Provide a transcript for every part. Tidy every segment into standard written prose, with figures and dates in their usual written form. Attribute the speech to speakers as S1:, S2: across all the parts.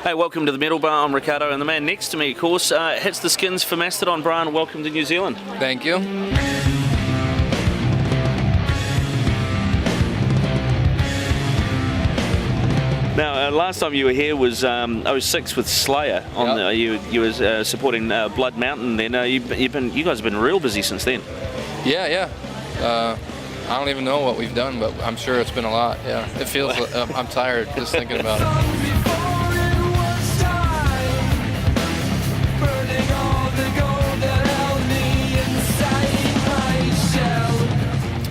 S1: Hey, welcome to the Metal Bar. I'm Ricardo, and the man next to me, of course, hits the skins for Mastodon. Brann, welcome to New Zealand.
S2: Thank you.
S1: Now, last time you were here was 06 with Slayer. On you were supporting Blood Mountain. Then you guys have been real busy since then.
S2: Yeah. I don't even know what we've done, but I'm sure it's been a lot. Yeah, it feels. I'm tired just thinking about it.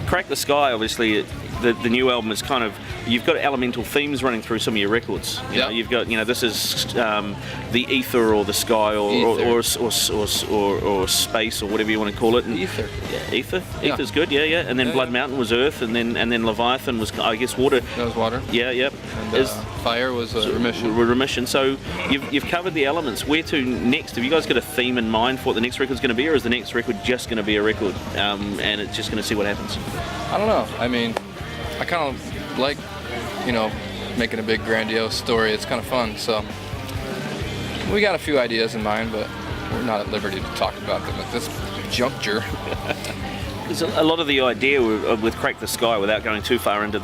S1: Crack the Skye, obviously, the new album is kind of, you've got elemental themes running through some of your records. You know, you've got, this is the ether or the sky or space or whatever you want to call it. And
S2: ether.
S1: Yeah, ether. Ether's good. Yeah. And then Blood Mountain was earth, and then Leviathan was, I guess, water.
S2: That was water.
S1: Yeah.
S2: And fire was remission.
S1: Remission. So you've covered the elements. Where to next? Have you guys got a theme in mind for what the next record's going to be, or is the next record just going to be a record and it's just going to see what happens?
S2: I don't know. I mean, I kind of like, making a big grandiose story. It's kind of fun. So we got a few ideas in mind, but we're not at liberty to talk about them at this juncture.
S1: There's a lot of the idea with Crack the Skye, without going too far into,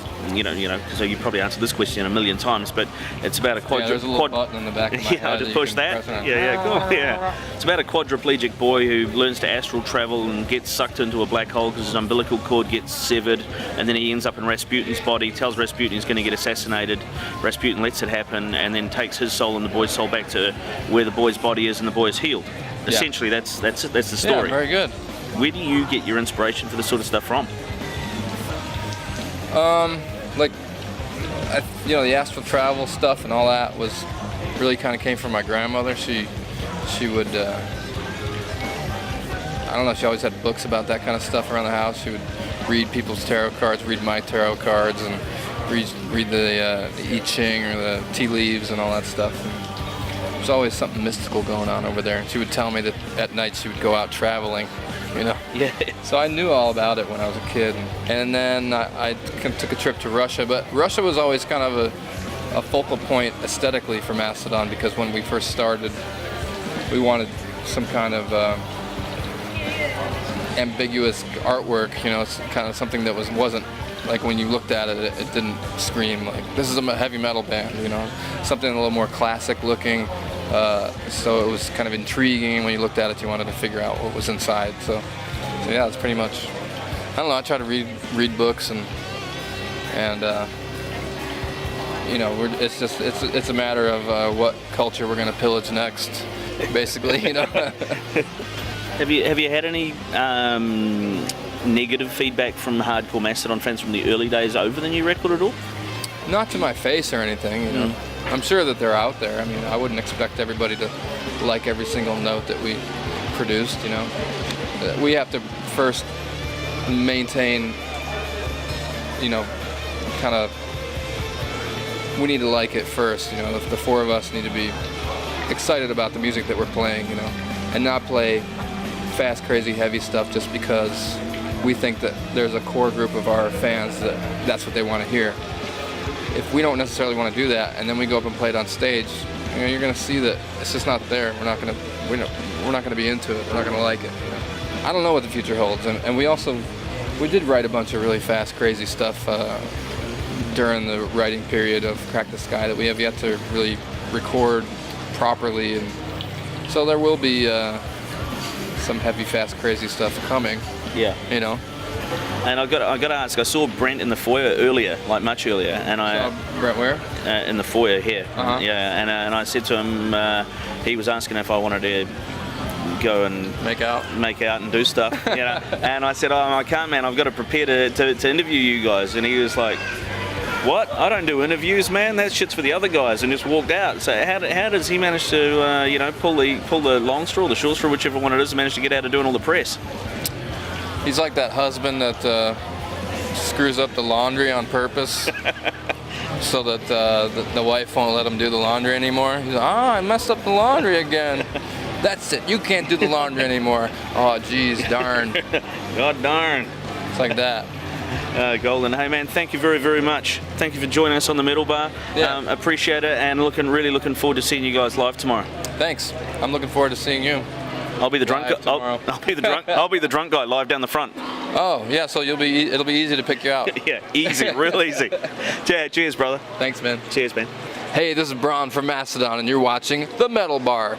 S1: so you probably answered this question a million times, but it's about a
S2: there's a little button in the back of my head.
S1: I'll just push that. Cool. Yeah. It's about a quadriplegic boy who learns to astral travel and gets sucked into a black hole because his umbilical cord gets severed, and then he ends up in Rasputin's body, tells Rasputin he's going to get assassinated. Rasputin lets it happen, and then takes his soul and the boy's soul back to where the boy's body is, and the boy is healed. Essentially, that's the story.
S2: Yeah, very good.
S1: Where do you get your inspiration for this sort of stuff from?
S2: The astral travel stuff and all that was really kind of came from my grandmother. She would, she always had books about that kind of stuff around the house. She would read people's tarot cards, read my tarot cards, and read the I Ching or the tea leaves and all that stuff. And there was always something mystical going on over there. And she would tell me that at night she would go out traveling.
S1: Yeah.
S2: So I knew all about it when I was a kid, and then I took a trip to Russia. But Russia was always kind of a focal point aesthetically for Mastodon, because when we first started, we wanted some kind of ambiguous artwork. It's kind of something that wasn't like when you looked at it, it didn't scream like this is a heavy metal band. Something a little more classic looking. So it was kind of intriguing. When you looked at it, you wanted to figure out what was inside. So yeah, it's pretty much. I don't know. I try to read books and it's a matter of what culture we're going to pillage next, basically.
S1: Have you had any negative feedback from hardcore Mastodon fans from the early days over the new record at all?
S2: Not to my face or anything. I'm sure that they're out there. I mean, I wouldn't expect everybody to like every single note that we produced, We have to first maintain, kind of, we need to like it first, The four of us need to be excited about the music that we're playing, and not play fast, crazy, heavy stuff just because we think that there's a core group of our fans that's what they want to hear. If we don't necessarily want to do that, and then we go up and play it on stage, you're going to see that it's just not there. We're not going to be into it. We're not going to like it. I don't know what the future holds, and we did write a bunch of really fast, crazy stuff during the writing period of Crack the Skye that we have yet to really record properly, and so there will be some heavy, fast, crazy stuff coming.
S1: Yeah. And I got to ask. I saw Brann in the foyer earlier, like much earlier, and I
S2: Brann where?
S1: In the foyer here.
S2: Uh-huh.
S1: Yeah, and I said to him, he was asking if I wanted to go and make out and do stuff, And I said, I can't, man. I've got to prepare to interview you guys. And he was like, what? I don't do interviews, man. That shit's for the other guys, and just walked out. So how does he manage to pull the long straw, the short straw, whichever one it is, and manage to get out of doing all the press?
S2: He's like that husband that screws up the laundry on purpose so that the wife won't let him do the laundry anymore. He's like, I messed up the laundry again. That's it. You can't do the laundry anymore. Oh, geez, darn.
S1: God darn.
S2: It's like that.
S1: Golden. Hey man, thank you very, very much. Thank you for joining us on the Metal Bar.
S2: Yeah.
S1: Appreciate it, and really looking forward to seeing you guys live tomorrow.
S2: Thanks. I'm looking forward to seeing you.
S1: I'll be the drunk guy. I'll be the drunk guy live down the front.
S2: Oh yeah, so it'll be easy to pick you out.
S1: Yeah, easy, real easy. Cheers, brother.
S2: Thanks, man.
S1: Cheers, man.
S2: Hey, this is Brann from Mastodon, and you're watching The Metal Bar.